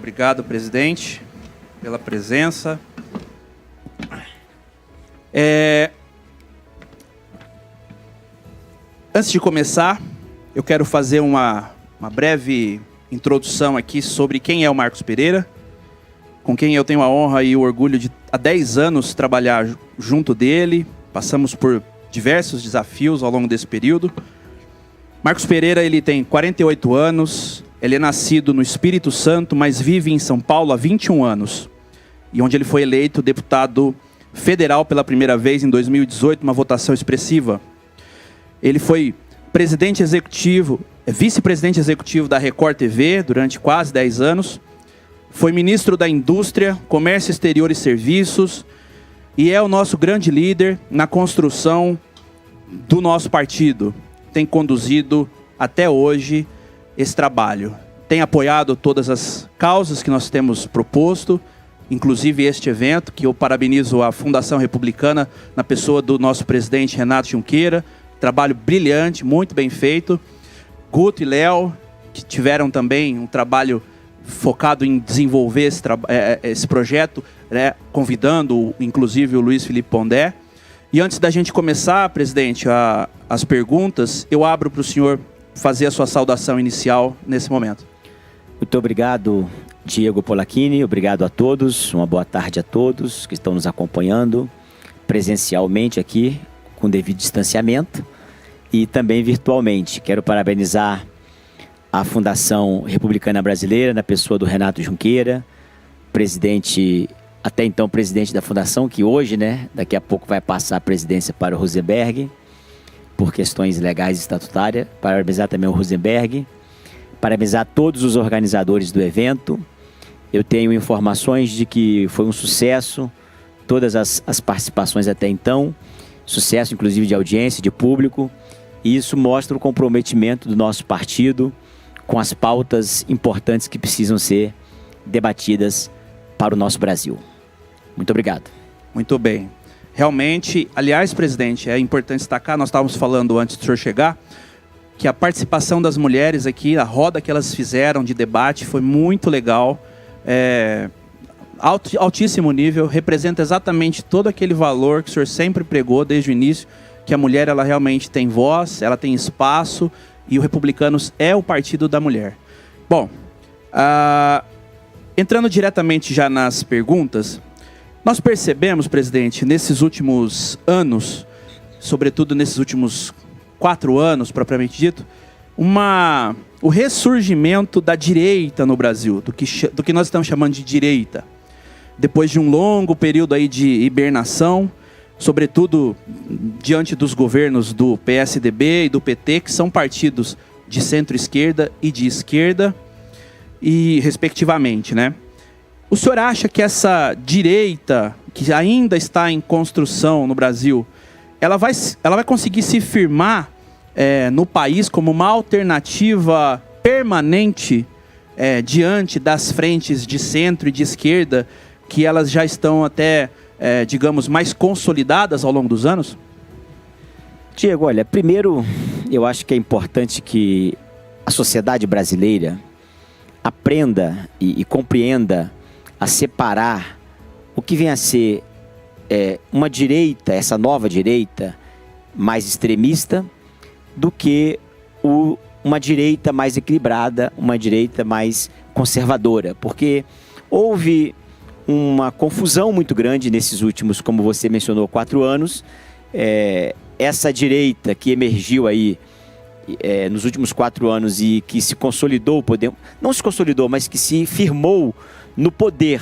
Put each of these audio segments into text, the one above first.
Obrigado, presidente, pela presença. Antes de começar, eu quero fazer uma breve introdução aqui sobre quem é o Marcos Pereira, com quem eu tenho a honra e o orgulho de, há 10 anos, trabalhar junto dele. Passamos por diversos desafios ao longo desse período. Marcos Pereira, ele tem 48 anos, ele é nascido no Espírito Santo, mas vive em São Paulo há 21 anos, e onde ele foi eleito deputado federal pela primeira vez em 2018, uma votação expressiva. Ele foi presidente executivo, vice-presidente executivo da Record TV durante quase 10 anos, foi ministro da Indústria, Comércio Exterior e Serviços, e é o nosso grande líder na construção do nosso partido. Tem conduzido até hoje esse trabalho. Tem apoiado todas as causas que nós temos proposto, inclusive este evento, que eu parabenizo a Fundação Republicana, na pessoa do nosso presidente Renato Junqueira. Trabalho brilhante, muito bem feito. Guto e Léo, que tiveram também um trabalho focado em desenvolver esse projeto, né, convidando inclusive o Luiz Felipe Pondé. E antes da gente começar, presidente, as perguntas, eu abro para o senhor fazer a sua saudação inicial nesse momento. Muito obrigado, Diego Polacchini. Obrigado a todos. Uma boa tarde a todos que estão nos acompanhando presencialmente aqui, com devido distanciamento, e também virtualmente. Quero parabenizar a Fundação Republicana Brasileira, na pessoa do Renato Junqueira, presidente, até então presidente da Fundação, que hoje, né, daqui a pouco vai passar a presidência para o Rosenberg, por questões legais e estatutárias. Parabenizar também o Rosenberg, parabenizar todos os organizadores do evento. Eu tenho informações de que foi um sucesso, todas as participações até então, sucesso inclusive de audiência, de público, e isso mostra o comprometimento do nosso partido com as pautas importantes que precisam ser debatidas para o nosso Brasil. Muito obrigado. Muito bem. Realmente, aliás, presidente, é importante destacar, nós estávamos falando antes do senhor chegar, que a participação das mulheres aqui, a roda que elas fizeram de debate foi muito legal, altíssimo nível, representa exatamente todo aquele valor que o senhor sempre pregou desde o início, que a mulher ela realmente tem voz, ela tem espaço, e o Republicanos é o partido da mulher. Bom, entrando diretamente já nas perguntas, nós percebemos, presidente, nesses últimos anos, sobretudo nesses últimos 4 anos, propriamente dito, o ressurgimento da direita no Brasil, do que nós estamos chamando de direita. Depois de um longo período aí de hibernação, sobretudo diante dos governos do PSDB e do PT, que são partidos de centro-esquerda e de esquerda, e respectivamente, né? O senhor acha que essa direita, que ainda está em construção no Brasil, ela vai conseguir se firmar no país como uma alternativa permanente diante das frentes de centro e de esquerda, que elas já estão até, digamos, mais consolidadas ao longo dos anos? Diego, olha, primeiro eu acho que é importante que a sociedade brasileira aprenda e compreenda a separar o que vem a ser uma direita, essa nova direita mais extremista, do que uma direita mais equilibrada, uma direita mais conservadora. Porque houve uma confusão muito grande nesses últimos, como você mencionou, 4 anos. Essa direita que emergiu aí nos últimos 4 anos e que se consolidou, não se consolidou, mas que se firmou no poder,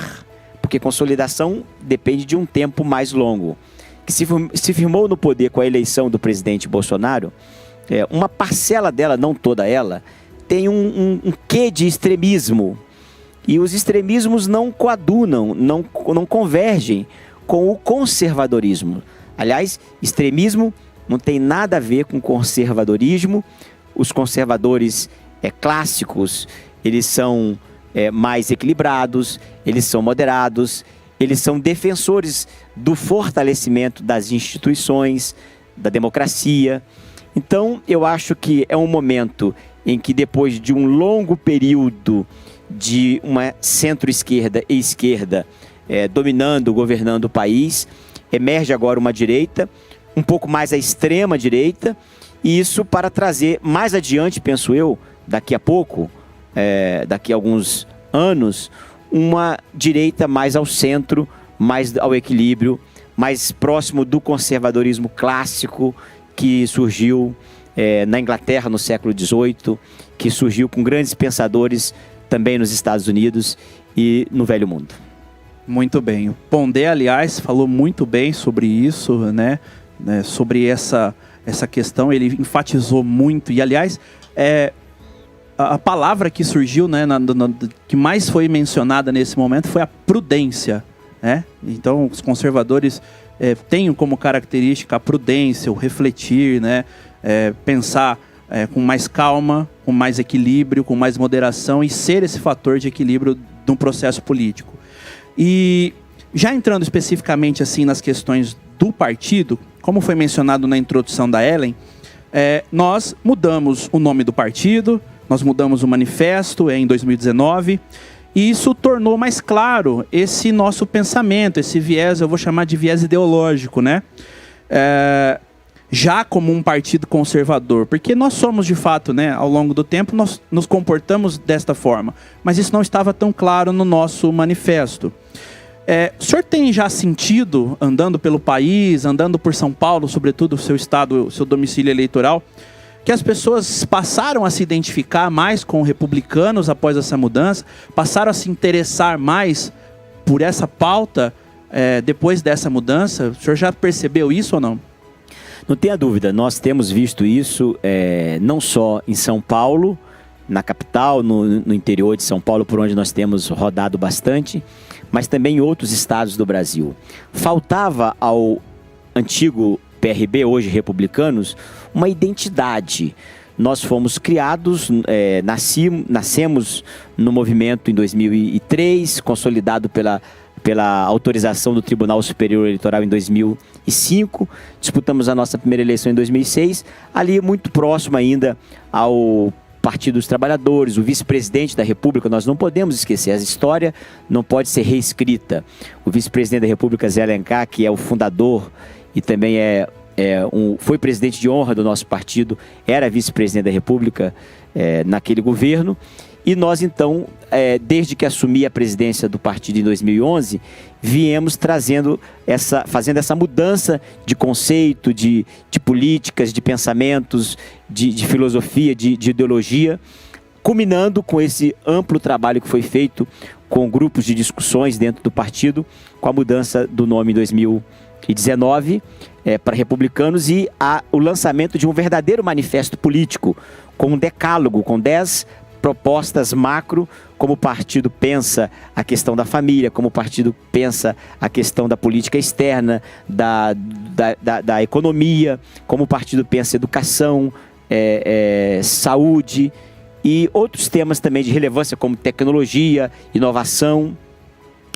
porque consolidação depende de um tempo mais longo, que se firmou no poder com a eleição do presidente Bolsonaro. Uma parcela dela, não toda ela, tem um quê de extremismo, e os extremismos não coadunam, não convergem com o conservadorismo. Aliás, extremismo não tem nada a ver com conservadorismo. Os conservadores clássicos, eles são mais equilibrados, eles são moderados, eles são defensores do fortalecimento das instituições, da democracia. Então, eu acho que é um momento em que, depois de um longo período de uma centro-esquerda e esquerda dominando, governando o país. Emerge agora uma direita, um pouco mais à extrema-direita, e isso para trazer mais adiante, penso eu, daqui a pouco, daqui a alguns anos, uma direita mais ao centro, mais ao equilíbrio, mais próximo do conservadorismo clássico que surgiu na Inglaterra no século XVIII, que surgiu com grandes pensadores também nos Estados Unidos e no Velho Mundo. Muito bem. O Pondé, aliás, falou muito bem sobre isso, né? Sobre essa questão, ele enfatizou muito. E, aliás, a palavra que surgiu, né, que mais foi mencionada nesse momento foi a prudência, né? Então, os conservadores têm como característica a prudência, o refletir, né? Pensar com mais calma, com mais equilíbrio, com mais moderação e ser esse fator de equilíbrio de um processo político. E já entrando especificamente assim nas questões do partido, como foi mencionado na introdução da Ellen, nós mudamos o nome do partido, nós mudamos o manifesto em 2019, e isso tornou mais claro esse nosso pensamento, esse viés, eu vou chamar de viés ideológico, né? Já como um partido conservador, porque nós somos de fato, né, ao longo do tempo, nós nos comportamos desta forma, mas isso não estava tão claro no nosso manifesto. O senhor tem já sentido, andando pelo país, andando por São Paulo, sobretudo o seu estado, o seu domicílio eleitoral, que as pessoas passaram a se identificar mais com republicanos após essa mudança, passaram a se interessar mais por essa pauta depois dessa mudança? O senhor já percebeu isso ou não? Não tenha dúvida, nós temos visto isso não só em São Paulo, na capital, no interior de São Paulo, por onde nós temos rodado bastante, mas também em outros estados do Brasil. Faltava ao antigo PRB, hoje Republicanos, uma identidade. Nós fomos criados, nascemos no movimento em 2003, consolidado pela autorização do Tribunal Superior Eleitoral em 2005, disputamos a nossa primeira eleição em 2006, ali muito próximo ainda ao Partido dos Trabalhadores, o vice-presidente da República. Nós não podemos esquecer, a história não pode ser reescrita. O vice-presidente da República, Zé Alencar, que é o fundador e também foi presidente de honra do nosso partido, era vice-presidente da República naquele governo. E nós, então, desde que assumi a presidência do partido em 2011, viemos fazendo essa mudança de conceito, de políticas, de pensamentos, de filosofia, de ideologia, culminando com esse amplo trabalho que foi feito com grupos de discussões dentro do partido, com a mudança do nome em 2019 para Republicanos e o lançamento de um verdadeiro manifesto político, com um decálogo, com 10 propostas macro, como o partido pensa a questão da família, como o partido pensa a questão da política externa, da economia, como o partido pensa educação, saúde e outros temas também de relevância, como tecnologia, inovação.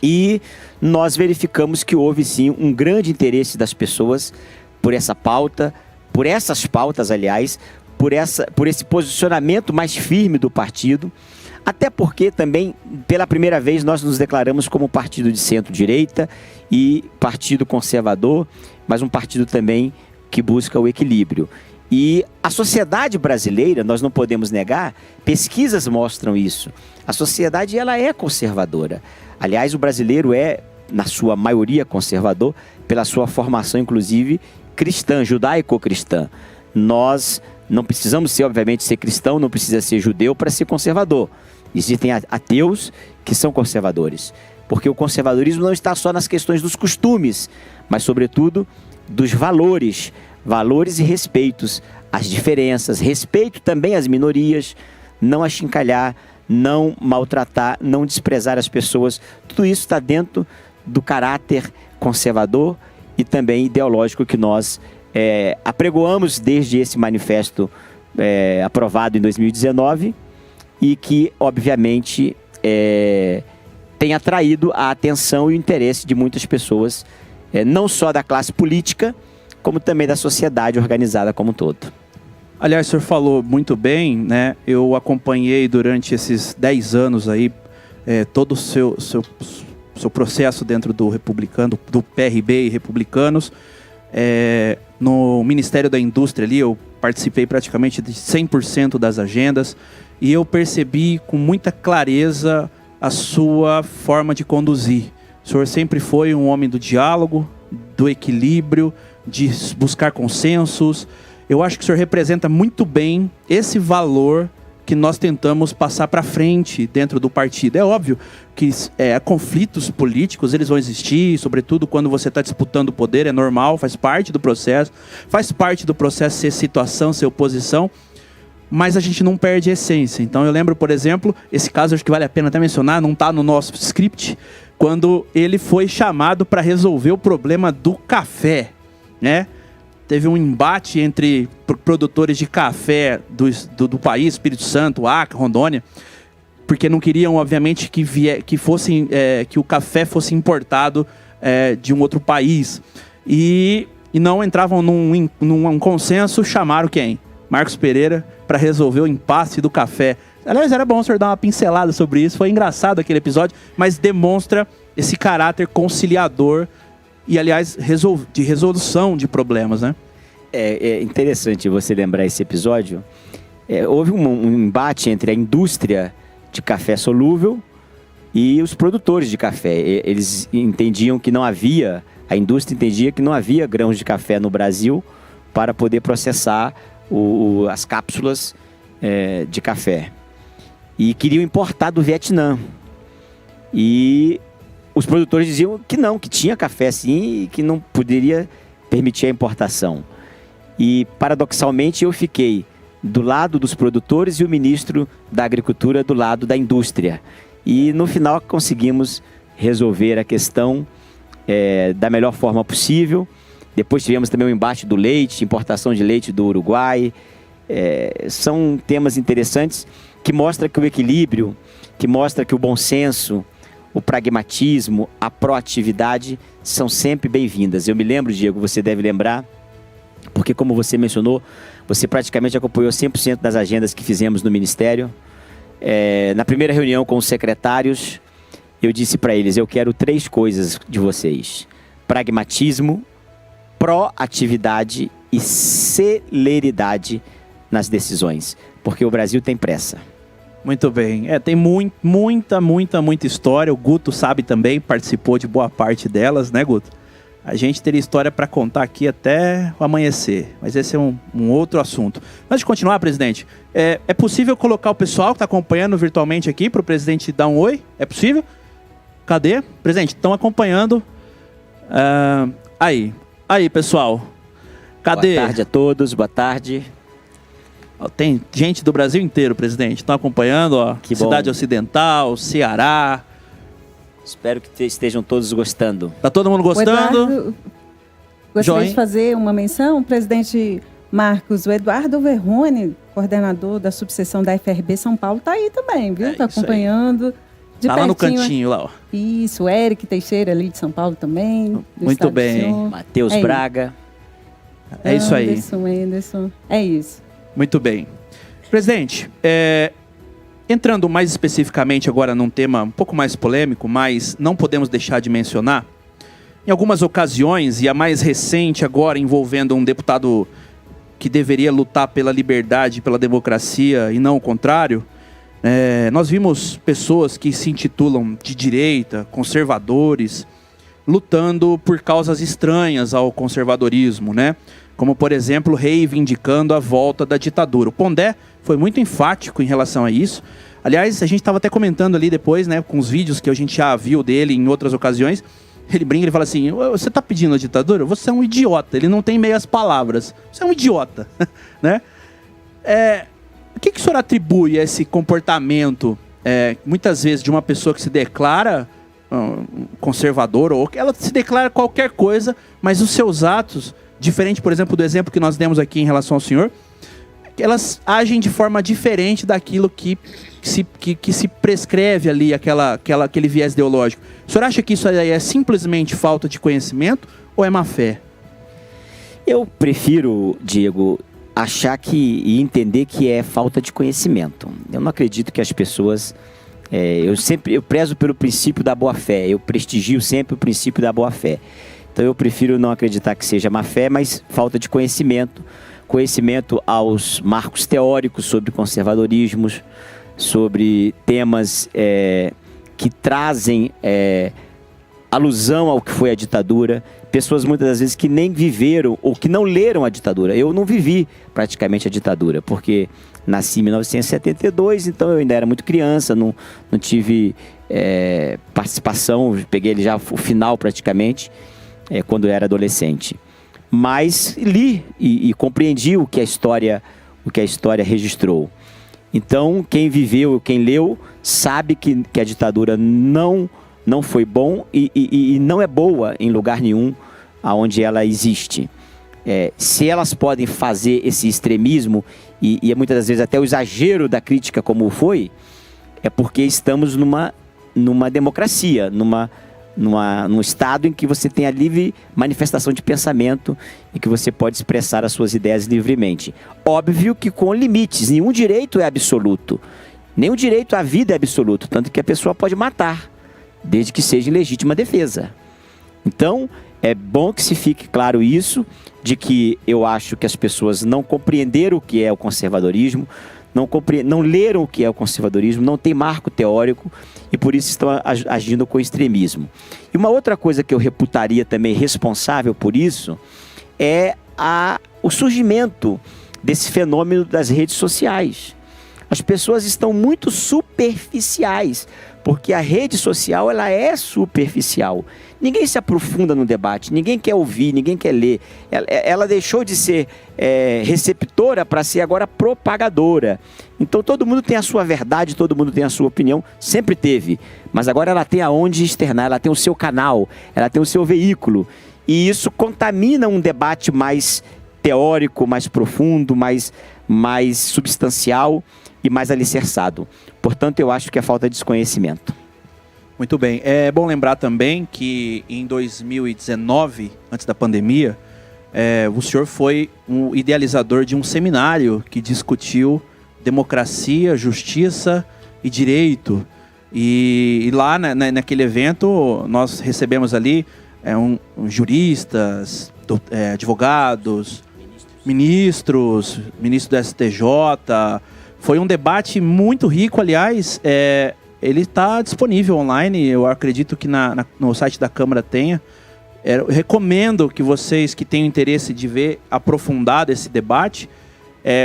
E nós verificamos que houve sim um grande interesse das pessoas por essa pauta, por essas pautas, aliás, por esse posicionamento mais firme do partido, até porque também, pela primeira vez, nós nos declaramos como partido de centro-direita e partido conservador, mas um partido também que busca o equilíbrio. E a sociedade brasileira, nós não podemos negar, pesquisas mostram isso. A sociedade, ela é conservadora. Aliás, o brasileiro na sua maioria, conservador, pela sua formação, inclusive, cristã, judaico-cristã. Nós não precisamos obviamente, ser cristão, não precisa ser judeu para ser conservador. Existem ateus que são conservadores. Porque o conservadorismo não está só nas questões dos costumes, mas, sobretudo, dos valores. Valores e respeitos às diferenças, respeito também às minorias, não achincalhar, não maltratar, não desprezar as pessoas. Tudo isso está dentro do caráter conservador e também ideológico que nós apregoamos desde esse manifesto aprovado em 2019 e que, obviamente, tem atraído a atenção e o interesse de muitas pessoas, não só da classe política, como também da sociedade organizada como um todo. Aliás, o senhor falou muito bem, né? Eu acompanhei durante esses 10 anos aí todo o seu processo dentro do republicano, do PRB e republicanos. No Ministério da Indústria ali, eu participei praticamente de 100% das agendas e eu percebi com muita clareza a sua forma de conduzir. O senhor sempre foi um homem do diálogo, do equilíbrio, de buscar consensos. Eu acho que o senhor representa muito bem esse valor que nós tentamos passar para frente dentro do partido. É óbvio que conflitos políticos, eles vão existir, sobretudo quando você está disputando o poder, é normal, faz parte do processo ser situação, ser oposição, mas a gente não perde a essência. Então eu lembro, por exemplo, esse caso acho que vale a pena até mencionar, não está no nosso script, quando ele foi chamado para resolver o problema do café, né? Teve um embate entre produtores de café do país, Espírito Santo, Acre, Rondônia, porque não queriam, obviamente, que o café fosse importado de um outro país. E não entravam num consenso, chamaram quem? Marcos Pereira, para resolver o impasse do café. Aliás, era bom o senhor dar uma pincelada sobre isso, foi engraçado aquele episódio, mas demonstra esse caráter conciliador e, aliás, de resolução de problemas, né? É interessante você lembrar esse episódio. Houve um embate entre a indústria de café solúvel e os produtores de café. Eles entendiam que não havia, a indústria entendia que não havia grãos de café no Brasil para poder processar as cápsulas de café. E queriam importar do Vietnã. E os produtores diziam que não, que tinha café sim e que não poderia permitir a importação. E, paradoxalmente, eu fiquei do lado dos produtores e o ministro da Agricultura do lado da indústria. E, no final, conseguimos resolver a questão da melhor forma possível. Depois tivemos também o embate do leite, importação de leite do Uruguai. São temas interessantes que mostram que o equilíbrio, que mostra que o bom senso, o pragmatismo, a proatividade são sempre bem-vindas. Eu me lembro, Diego, você deve lembrar, porque como você mencionou, você praticamente acompanhou 100% das agendas que fizemos no Ministério. Na primeira reunião com os secretários, eu disse para eles, eu quero 3 coisas de vocês: pragmatismo, proatividade e celeridade nas decisões, porque o Brasil tem pressa. Muito bem. Tem muita história. O Guto sabe também, participou de boa parte delas, né, Guto? A gente teria história para contar aqui até o amanhecer, mas esse é um outro assunto. Antes de continuar, presidente, é possível colocar o pessoal que está acompanhando virtualmente aqui para o presidente dar um oi? É possível? Cadê? Presidente, estão acompanhando. Aí, pessoal. Cadê? Boa tarde a todos, boa tarde. Tem gente do Brasil inteiro, presidente. Estão acompanhando, ó. Que Cidade bom. Ocidental, Ceará. Espero que estejam todos gostando. Tá todo mundo gostando? Eduardo, gostaria de fazer uma menção. O presidente Marcos, o Eduardo Verrone, coordenador da subseção da FRB São Paulo, tá aí também, viu? Tá acompanhando. De tá lá no pertinho, cantinho, lá, ó. Isso, o Eric Teixeira ali de São Paulo também. Muito bem. Matheus Braga. É isso aí. Anderson. É isso. Muito bem. Presidente, entrando mais especificamente agora num tema um pouco mais polêmico, mas não podemos deixar de mencionar, em algumas ocasiões, e a mais recente agora envolvendo um deputado que deveria lutar pela liberdade, pela democracia e não o contrário, nós vimos pessoas que se intitulam de direita, conservadores, lutando por causas estranhas ao conservadorismo, né? Como, por exemplo, reivindicando a volta da ditadura. O Pondé foi muito enfático em relação a isso. Aliás, a gente estava até comentando ali depois, né, com os vídeos que a gente já viu dele em outras ocasiões. Ele brinca, ele fala assim, você está pedindo a ditadura? Você é um idiota. Ele não tem meias palavras. Você é um idiota, né? O que o senhor atribui a esse comportamento, muitas vezes, de uma pessoa que se declara conservadora, ou que ela se declara qualquer coisa, mas os seus atos, diferente, por exemplo, do exemplo que nós demos aqui em relação ao senhor, elas agem de forma diferente daquilo que se prescreve ali, aquele viés ideológico. O senhor acha que isso aí é simplesmente falta de conhecimento ou é má fé? Eu prefiro, Diego, achar e entender que é falta de conhecimento. Eu não acredito que as pessoas Eu prezo pelo princípio da boa-fé, eu prestigio sempre o princípio da boa-fé. Então eu prefiro não acreditar que seja má-fé, mas falta de conhecimento aos marcos teóricos sobre conservadorismos, sobre temas que trazem alusão ao que foi a ditadura, pessoas muitas das vezes que nem viveram ou que não leram a ditadura. Eu não vivi praticamente a ditadura, porque nasci em 1972, então eu ainda era muito criança, não tive participação, peguei ele já o final praticamente, quando eu era adolescente. Mas li e compreendi o que a história registrou. Então, quem viveu, quem leu, sabe que a ditadura não foi bom e não é boa em lugar nenhum onde ela existe. Se elas podem fazer esse extremismo e muitas das vezes até o exagero da crítica como foi, é porque estamos numa democracia, num estado em que você tem a livre manifestação de pensamento e que você pode expressar as suas ideias livremente. Óbvio que com limites, nenhum direito é absoluto, nenhum direito à vida é absoluto, tanto que a pessoa pode matar, desde que seja em legítima defesa. Então, é bom que se fique claro isso, de que eu acho que as pessoas não compreenderam o que é o conservadorismo, não leram o que é o conservadorismo, não tem marco teórico e por isso estão agindo com extremismo. E uma outra coisa que eu reputaria também responsável por isso é o surgimento desse fenômeno das redes sociais. As pessoas estão muito superficiais, porque a rede social ela é superficial. Ninguém se aprofunda no debate, ninguém quer ouvir, ninguém quer ler. Ela deixou de ser receptora para ser agora propagadora. Então todo mundo tem a sua verdade, todo mundo tem a sua opinião, sempre teve. Mas agora ela tem aonde externar, ela tem o seu canal, ela tem o seu veículo. E isso contamina um debate mais teórico, mais profundo, mais substancial e mais alicerçado. Portanto, eu acho que é falta de desconhecimento. Muito bem. É bom lembrar também que em 2019, antes da pandemia, o senhor foi um idealizador de um seminário que discutiu democracia, justiça e direito. E lá naquele evento nós recebemos ali juristas, advogados, ministro do STJ. Foi um debate muito rico, aliás, ele está disponível online, eu acredito que no site da Câmara tenha. Eu recomendo que vocês que tenham interesse de ver aprofundado esse debate.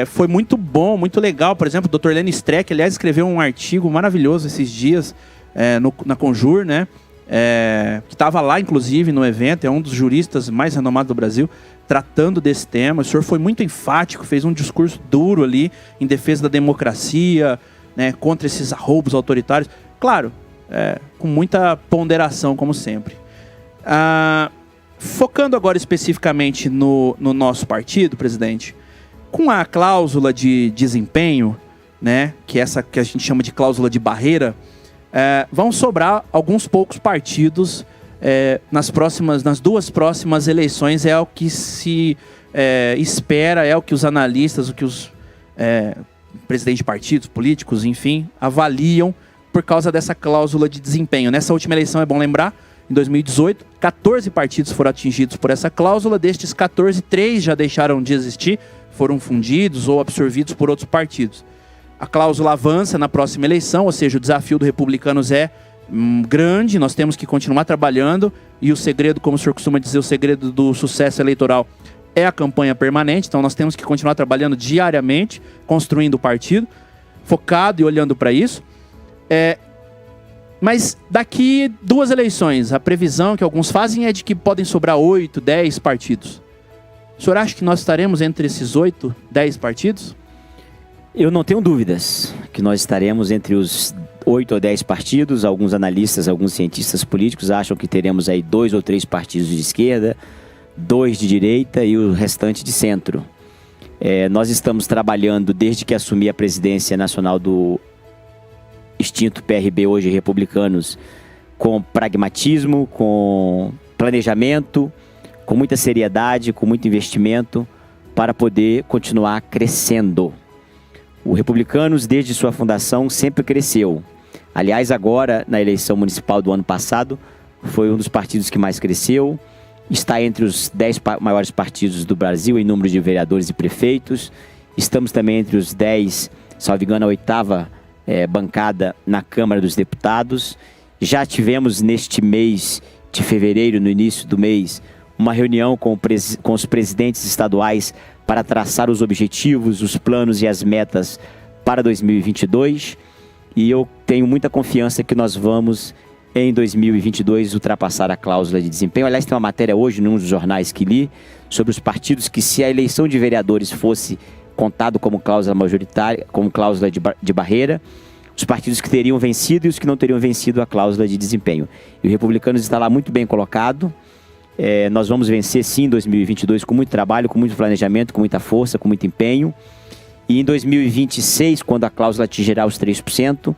Foi muito bom, muito legal. Por exemplo, o Dr. Lênin Streck, aliás, escreveu um artigo maravilhoso esses dias na Conjur, né? Que estava lá, inclusive, no evento. É um dos juristas mais renomados do Brasil, tratando desse tema. O senhor foi muito enfático, fez um discurso duro ali em defesa da democracia, né, contra esses arroubos autoritários. Claro, com muita ponderação, como sempre. Focando agora especificamente no nosso partido, presidente, com a cláusula de desempenho, né, que é essa que a gente chama de cláusula de barreira, vão sobrar alguns poucos partidos nas duas próximas eleições. É o que se espera, é o que os analistas, o que os presidentes de partidos, políticos, enfim, avaliam por causa dessa cláusula de desempenho. Nessa última eleição, é bom lembrar, em 2018, 14 partidos foram atingidos por essa cláusula. Destes 14, 3 já deixaram de existir, foram fundidos ou absorvidos por outros partidos. A cláusula avança na próxima eleição, ou seja, o desafio do Republicanos é grande, nós temos que continuar trabalhando, e o segredo, como o senhor costuma dizer, o segredo do sucesso eleitoral é a campanha permanente. Então nós temos que continuar trabalhando diariamente, construindo o partido, focado e olhando para isso. Mas daqui 2 eleições, a previsão que alguns fazem é de que podem sobrar 8, 10 partidos. O senhor acha que nós estaremos entre esses 8, 10 partidos? Eu não tenho dúvidas que nós estaremos entre os 8 ou 10 partidos. Alguns analistas, alguns cientistas políticos acham que teremos aí 2 ou 3 partidos de esquerda, 2 de direita e o restante de centro. Nós estamos trabalhando desde que assumi a presidência nacional do extinto PRB, hoje Republicanos, com pragmatismo, com planejamento, com muita seriedade, com muito investimento, para poder continuar crescendo. O Republicanos, desde sua fundação, sempre cresceu. Aliás, agora, na eleição municipal do ano passado, foi um dos partidos que mais cresceu. Está entre os 10 maiores partidos do Brasil em número de vereadores e prefeitos. Estamos também entre os 10, salvo engano, a 8ª bancada na Câmara dos Deputados. Já tivemos neste mês de fevereiro, no início do mês, uma reunião com os presidentes estaduais para traçar os objetivos, os planos e as metas para 2022. E eu tenho muita confiança que nós vamos, em 2022, ultrapassar a cláusula de desempenho. Aliás, tem uma matéria hoje num dos jornais que li sobre os partidos que, se a eleição de vereadores fosse contado como cláusula majoritária, como cláusula de barreira, os partidos que teriam vencido e os que não teriam vencido a cláusula de desempenho. E o Republicanos está lá muito bem colocado. Nós vamos vencer sim em 2022 com muito trabalho, com muito planejamento, com muita força, com muito empenho. E em 2026, quando a cláusula atingirá os 3%,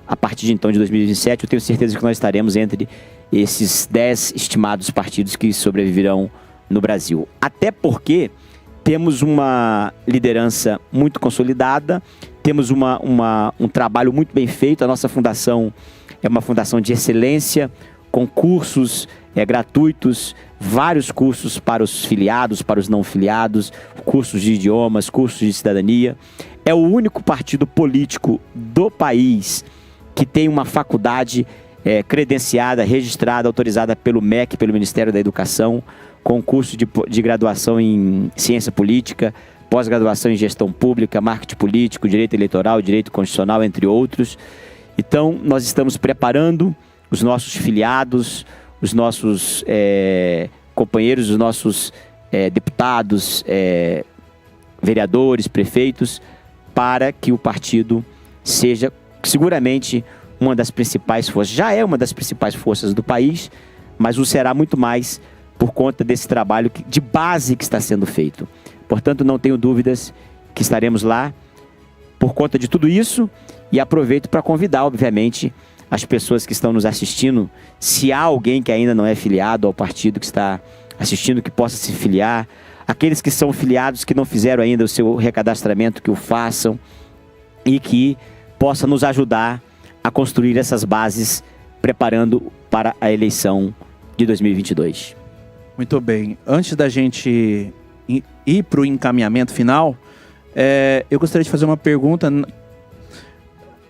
a partir de então de 2027, eu tenho certeza que nós estaremos entre esses 10 estimados partidos que sobreviverão no Brasil. Até porque temos uma liderança muito consolidada, temos um trabalho muito bem feito. A nossa fundação é uma fundação de excelência, com cursos gratuitos, vários cursos para os filiados, para os não filiados, cursos de idiomas, cursos de cidadania. É o único partido político do país que tem uma faculdade credenciada, registrada, autorizada pelo MEC, pelo Ministério da Educação, com curso de graduação em ciência política, pós-graduação em gestão pública, marketing político, direito eleitoral, direito constitucional, entre outros. Então, nós estamos preparando os nossos filiados, os nossos companheiros, os nossos deputados, vereadores, prefeitos, para que o partido seja seguramente uma das principais forças. Já é uma das principais forças do país, mas o será muito mais por conta desse trabalho de base que está sendo feito. Portanto, não tenho dúvidas que estaremos lá por conta de tudo isso, e aproveito para convidar, obviamente, as pessoas que estão nos assistindo, se há alguém que ainda não é filiado ao partido que está assistindo, que possa se filiar, aqueles que são filiados, que não fizeram ainda o seu recadastramento, que o façam, e que possa nos ajudar a construir essas bases, preparando para a eleição de 2022. Muito bem. Antes da gente ir para o encaminhamento final, eu gostaria de fazer uma pergunta.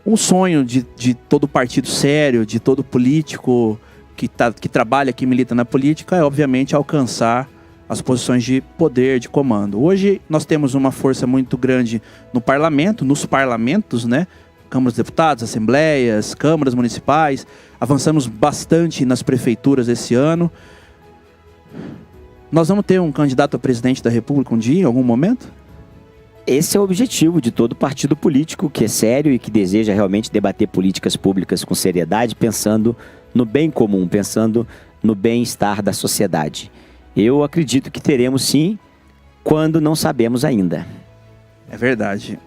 Um sonho de todo partido sério, de todo político que trabalha, que milita na política, é obviamente alcançar as posições de poder, de comando. Hoje nós temos uma força muito grande no parlamento, nos parlamentos, né? Câmaras de Deputados, assembleias, câmaras municipais. Avançamos bastante nas prefeituras esse ano. Nós vamos ter um candidato a presidente da República um dia, em algum momento? Esse é o objetivo de todo partido político que é sério e que deseja realmente debater políticas públicas com seriedade, pensando no bem comum, pensando no bem-estar da sociedade. Eu acredito que teremos sim, quando não sabemos ainda. É verdade.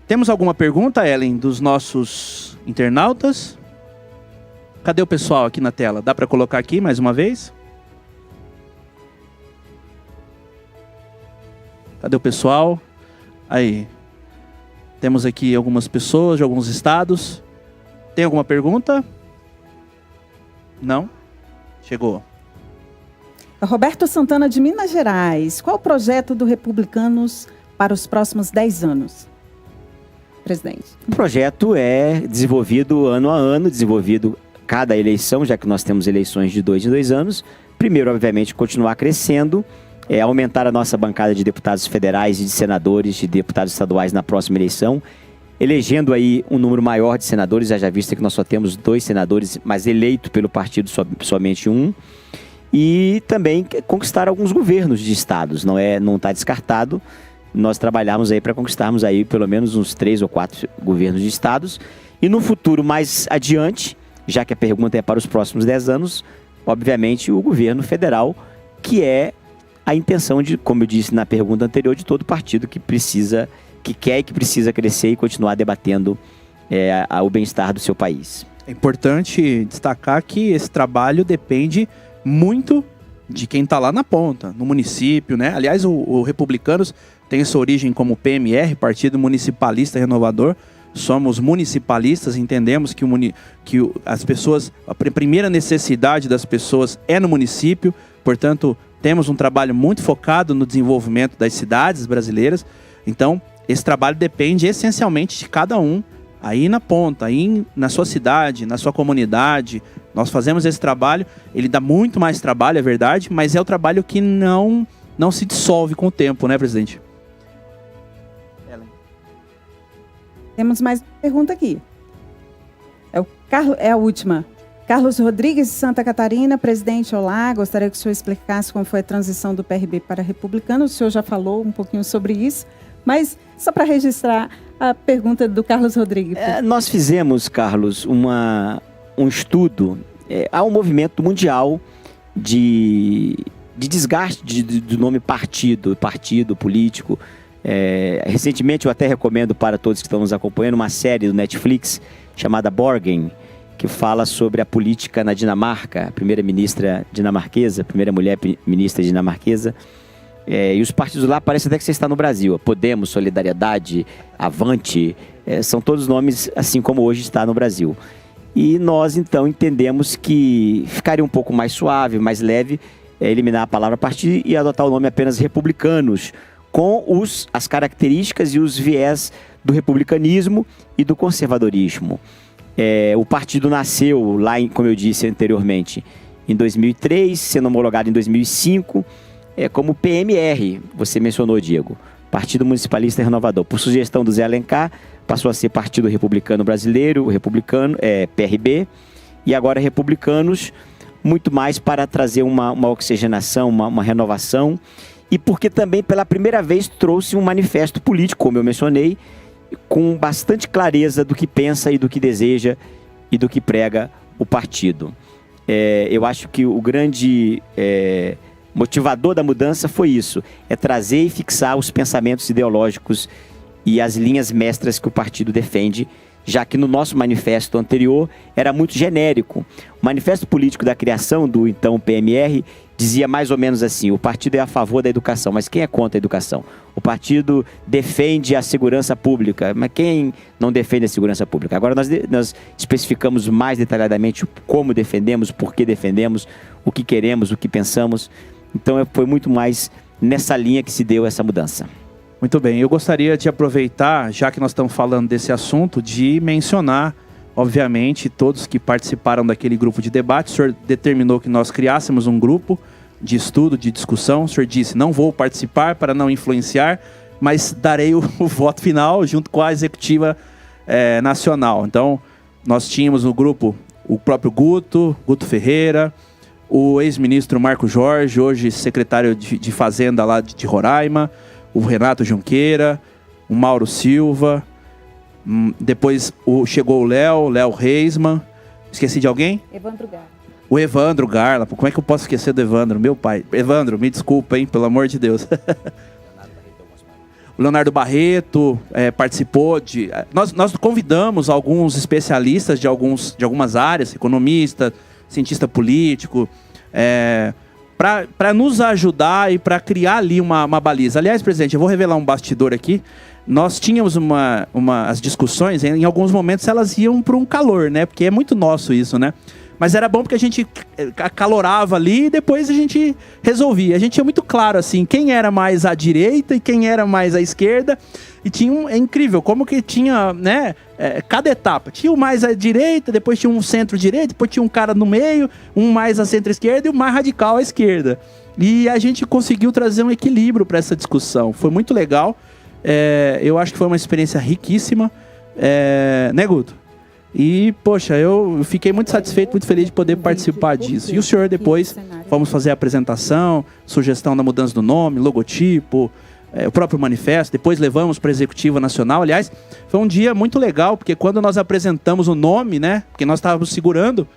Temos alguma pergunta, Ellen, dos nossos internautas? Cadê o pessoal aqui na tela? Dá para colocar aqui mais uma vez? Cadê o pessoal? Aí. Temos aqui algumas pessoas de alguns estados. Tem alguma pergunta? Não? Chegou. Roberto Santana, de Minas Gerais. Qual o projeto do Republicanos para os próximos 10 anos? Presidente. O projeto é desenvolvido ano a ano, desenvolvido cada eleição, já que nós temos eleições de 2 em 2 anos. Primeiro, obviamente, continuar crescendo, aumentar a nossa bancada de deputados federais e de senadores, de deputados estaduais na próxima eleição, elegendo aí um número maior de senadores, já vista que nós só temos 2 senadores, mas eleito pelo partido somente um, e também conquistar alguns governos de estados, não está descartado. Nós trabalhamos aí para conquistarmos aí pelo menos uns 3 ou 4 governos de estados, e no futuro mais adiante, já que a pergunta é para os próximos 10 anos, obviamente o governo federal, que é a intenção de, como eu disse na pergunta anterior, de todo partido que quer e que precisa crescer e continuar debatendo o bem-estar do seu país. É importante destacar que esse trabalho depende muito de quem está lá na ponta, no município, né? Aliás, o Republicanos tem sua origem como PMR, Partido Municipalista Renovador, somos municipalistas, entendemos que as pessoas, a primeira necessidade das pessoas é no município, portanto, temos um trabalho muito focado no desenvolvimento das cidades brasileiras. Então, esse trabalho depende essencialmente de cada um, aí na ponta, aí na sua cidade, na sua comunidade. Nós fazemos esse trabalho, ele dá muito mais trabalho, é verdade, mas é o trabalho que não se dissolve com o tempo, né, presidente? Temos mais uma pergunta aqui. É a última. Carlos Rodrigues, de Santa Catarina. Presidente, olá. Gostaria que o senhor explicasse como foi a transição do PRB para republicano. O senhor já falou um pouquinho sobre isso, mas só para registrar a pergunta do Carlos Rodrigues. Nós fizemos, Carlos, um estudo. Há um movimento mundial de desgaste do nome partido político. Recentemente eu até recomendo para todos que estão nos acompanhando uma série do Netflix chamada Borgen, que fala sobre a política na Dinamarca, a primeira-ministra dinamarquesa, a primeira mulher ministra dinamarquesa. E os partidos lá parecem até que você está no Brasil. Podemos, Solidariedade, Avante, são todos nomes assim como hoje está no Brasil. E nós então entendemos que ficaria um pouco mais suave, mais leve, eliminar a palavra partido e adotar o nome apenas republicanos, com as características e os viés do republicanismo e do conservadorismo. O partido nasceu lá, como eu disse anteriormente, em 2003, sendo homologado em 2005, como PMR, você mencionou, Diego, Partido Municipalista Renovador. Por sugestão do Zé Alencar, passou a ser Partido Republicano Brasileiro, PRB, e agora Republicanos, muito mais para trazer uma oxigenação, uma renovação, e porque também pela primeira vez trouxe um manifesto político, como eu mencionei, com bastante clareza do que pensa e do que deseja e do que prega o partido. Eu acho que o grande motivador da mudança foi isso, trazer e fixar os pensamentos ideológicos e as linhas mestras que o partido defende, já que no nosso manifesto anterior era muito genérico. O manifesto político da criação do então PMR dizia mais ou menos assim: o partido é a favor da educação, mas quem é contra a educação? O partido defende a segurança pública, mas quem não defende a segurança pública? Agora nós especificamos mais detalhadamente como defendemos, por que defendemos, o que queremos, o que pensamos. Então foi muito mais nessa linha que se deu essa mudança. Muito bem, eu gostaria de aproveitar, já que nós estamos falando desse assunto, de mencionar, obviamente, todos que participaram daquele grupo de debate. O senhor determinou que nós criássemos um grupo de estudo, de discussão. O senhor disse, não vou participar para não influenciar, mas darei o voto final junto com a executiva nacional. Então, nós tínhamos no grupo o próprio Guto Ferreira, o ex-ministro Marco Jorge, hoje secretário de Fazenda lá de Roraima, o Renato Junqueira, o Mauro Silva, depois chegou o Léo Reisman, esqueci de alguém? Evandro Garla. O Evandro Garla, como é que eu posso esquecer do Evandro? Meu pai. Evandro, me desculpa, hein, pelo amor de Deus. O Leonardo Barreto participou de... Nós convidamos alguns especialistas de algumas áreas, economista, cientista político, para nos ajudar e para criar ali uma baliza. Aliás, presidente, eu vou revelar um bastidor aqui. Nós tínhamos as discussões, em alguns momentos elas iam para um calor, né? Porque é muito nosso isso, né? Mas era bom porque a gente acalorava ali e depois a gente resolvia. A gente tinha muito claro, assim, quem era mais à direita e quem era mais à esquerda. E é incrível como que tinha, né, cada etapa. Tinha o mais à direita, depois tinha um centro-direita, depois tinha um cara no meio, um mais à centro-esquerda e o mais radical à esquerda. E a gente conseguiu trazer um equilíbrio para essa discussão. Foi muito legal. Eu acho que foi uma experiência riquíssima. Né, Guto? E, poxa, eu fiquei muito satisfeito, muito feliz de poder participar disso. E o senhor depois, vamos fazer a apresentação, sugestão da mudança do nome, logotipo, o próprio manifesto, depois levamos para a Executiva Nacional. Aliás, foi um dia muito legal, porque quando nós apresentamos o nome, né, porque nós estávamos segurando,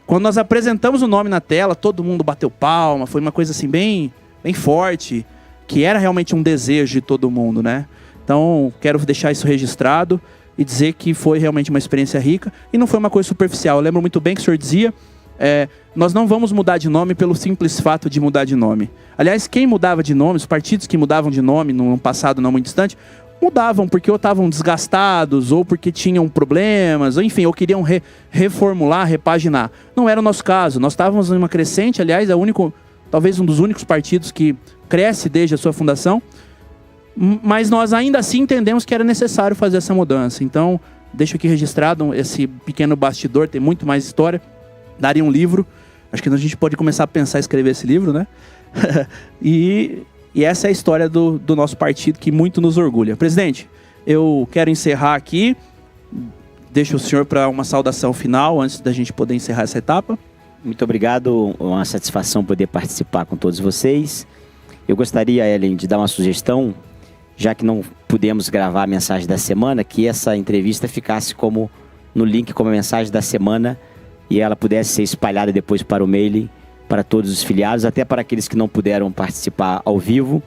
quando nós apresentamos o nome na tela, todo mundo bateu palma, foi uma coisa assim bem forte, que era realmente um desejo de todo mundo, né? Então, quero deixar isso registrado e dizer que foi realmente uma experiência rica e não foi uma coisa superficial. Eu lembro muito bem que o senhor dizia, nós não vamos mudar de nome pelo simples fato de mudar de nome. Aliás, quem mudava de nome, os partidos que mudavam de nome num passado não muito distante, mudavam porque ou estavam desgastados, ou porque tinham problemas, ou enfim, ou queriam reformular, repaginar. Não era o nosso caso. Nós estávamos em uma crescente, aliás, talvez um dos únicos partidos que cresce desde a sua fundação, mas nós ainda assim entendemos que era necessário fazer essa mudança. Então, deixo aqui registrado esse pequeno bastidor, tem muito mais história. Daria um livro, acho que a gente pode começar a pensar em escrever esse livro, né? E essa é a história do nosso partido, que muito nos orgulha. Presidente, eu quero encerrar aqui. Deixo o senhor para uma saudação final, antes da gente poder encerrar essa etapa. Muito obrigado, é uma satisfação poder participar com todos vocês. Eu gostaria, Ellen, de dar uma sugestão, já que não pudemos gravar a mensagem da semana, que essa entrevista ficasse no link como a mensagem da semana e ela pudesse ser espalhada depois para o mail, para todos os filiados, até para aqueles que não puderam participar ao vivo,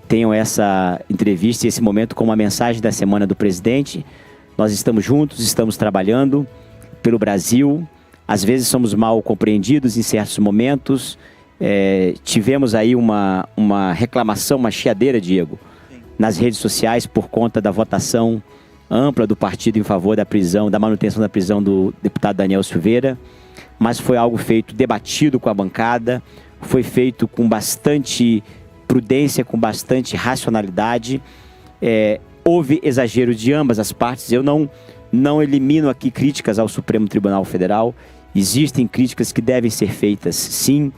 tenham essa entrevista e esse momento como a mensagem da semana do presidente. Nós estamos juntos, estamos trabalhando pelo Brasil. Às vezes somos mal compreendidos em certos momentos. Tivemos aí uma reclamação, uma chiadeira, Diego, nas redes sociais por conta da votação ampla do partido em favor da prisão, da manutenção da prisão do deputado Daniel Silveira. Mas foi algo feito, debatido com a bancada, foi feito com bastante prudência, com bastante racionalidade. Houve exagero de ambas as partes. Eu não elimino aqui críticas ao Supremo Tribunal Federal. Existem críticas que devem ser feitas, sim.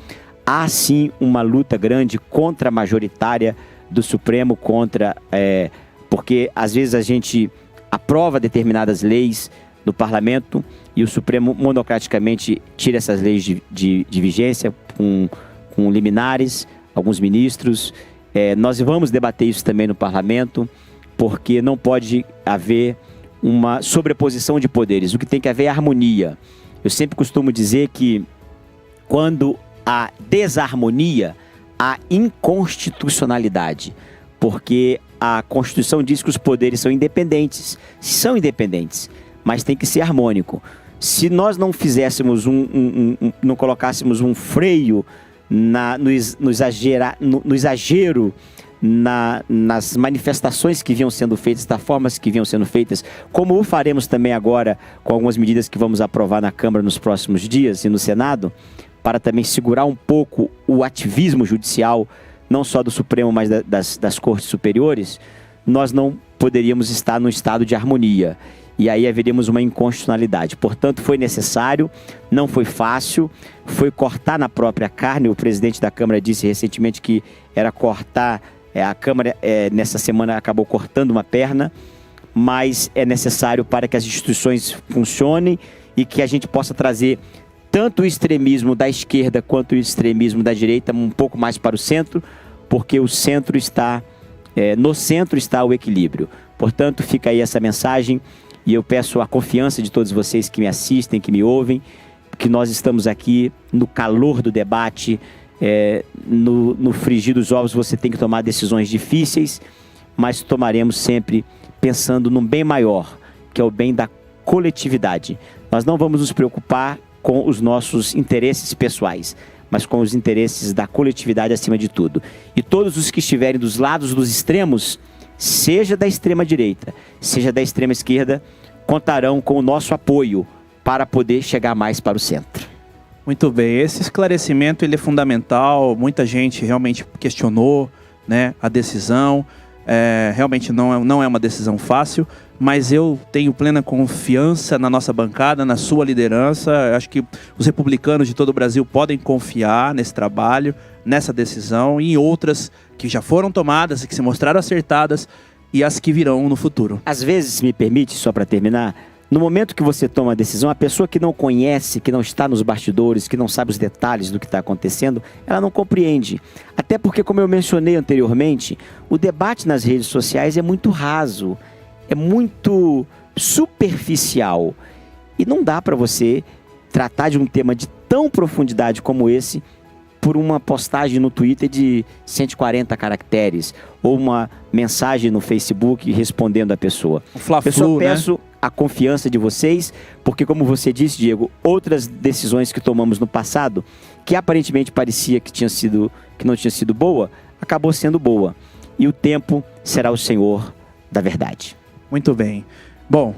Há, sim, uma luta grande contra a majoritária do Supremo, porque às vezes a gente aprova determinadas leis no Parlamento e o Supremo monocraticamente tira essas leis de vigência com liminares, alguns ministros. Nós vamos debater isso também no Parlamento, porque não pode haver uma sobreposição de poderes. O que tem que haver é harmonia. Eu sempre costumo dizer que quando há desarmonia, há inconstitucionalidade, porque a Constituição diz que os poderes são independentes. São independentes, mas tem que ser harmônico. Se nós não fizéssemos não colocássemos um freio no exagero, nas manifestações que vinham sendo feitas, das formas que vinham sendo feitas, como o faremos também agora com algumas medidas que vamos aprovar na Câmara nos próximos dias e no Senado, para também segurar um pouco o ativismo judicial, não só do Supremo, mas das Cortes Superiores, nós não poderíamos estar num estado de harmonia. E aí haveríamos uma inconstitucionalidade. Portanto, foi necessário, não foi fácil, foi cortar na própria carne. O presidente da Câmara disse recentemente que era cortar, a Câmara nessa semana acabou cortando uma perna, mas é necessário para que as instituições funcionem e que a gente possa trazer tanto o extremismo da esquerda quanto o extremismo da direita um pouco mais para o centro, porque o centro está, no centro está o equilíbrio. Portanto, fica aí essa mensagem. E eu peço a confiança de todos vocês que me assistem, que me ouvem, que nós estamos aqui no calor do debate, no frigir dos ovos você tem que tomar decisões difíceis, mas tomaremos sempre pensando num bem maior, que é o bem da coletividade. Nós não vamos nos preocupar com os nossos interesses pessoais, mas com os interesses da coletividade acima de tudo. E todos os que estiverem dos lados dos extremos, seja da extrema direita, seja da extrema esquerda, contarão com o nosso apoio para poder chegar mais para o centro. Muito bem, esse esclarecimento ele é fundamental. Muita gente realmente questionou, né, a decisão. Realmente não é uma decisão fácil, mas eu tenho plena confiança na nossa bancada, na sua liderança. Eu acho que os republicanos de todo o Brasil podem confiar nesse trabalho, nessa decisão e em outras que já foram tomadas e que se mostraram acertadas e as que virão no futuro. Às vezes, se me permite, só para terminar, no momento que você toma a decisão, a pessoa que não conhece, que não está nos bastidores, que não sabe os detalhes do que está acontecendo, ela não compreende. Até porque, como eu mencionei anteriormente, o debate nas redes sociais é muito raso, é muito superficial. E não dá para você tratar de um tema de tão profundidade como esse por uma postagem no Twitter de 140 caracteres ou uma mensagem no Facebook respondendo a pessoa. Eu só peço a confiança de vocês, porque como você disse, Diego, outras decisões que tomamos no passado, que aparentemente parecia que não tinha sido boa, acabou sendo boa. E o tempo será o senhor da verdade. Muito bem. Bom,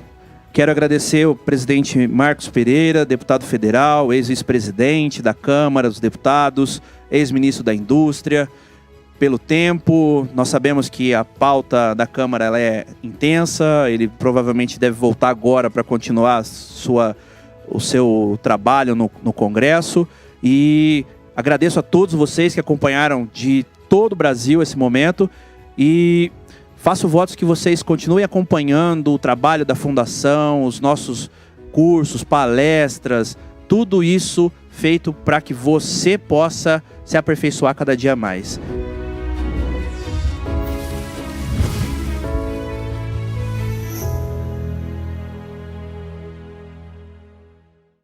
quero agradecer o presidente Marcos Pereira, deputado federal, ex-vice-presidente da Câmara dos Deputados, ex-ministro da Indústria, pelo tempo. Nós sabemos que a pauta da Câmara ela é intensa, ele provavelmente deve voltar agora para continuar o seu trabalho no Congresso. E agradeço a todos vocês que acompanharam de todo o Brasil esse momento e faço votos que vocês continuem acompanhando o trabalho da Fundação, os nossos cursos, palestras, tudo isso feito para que você possa se aperfeiçoar cada dia mais.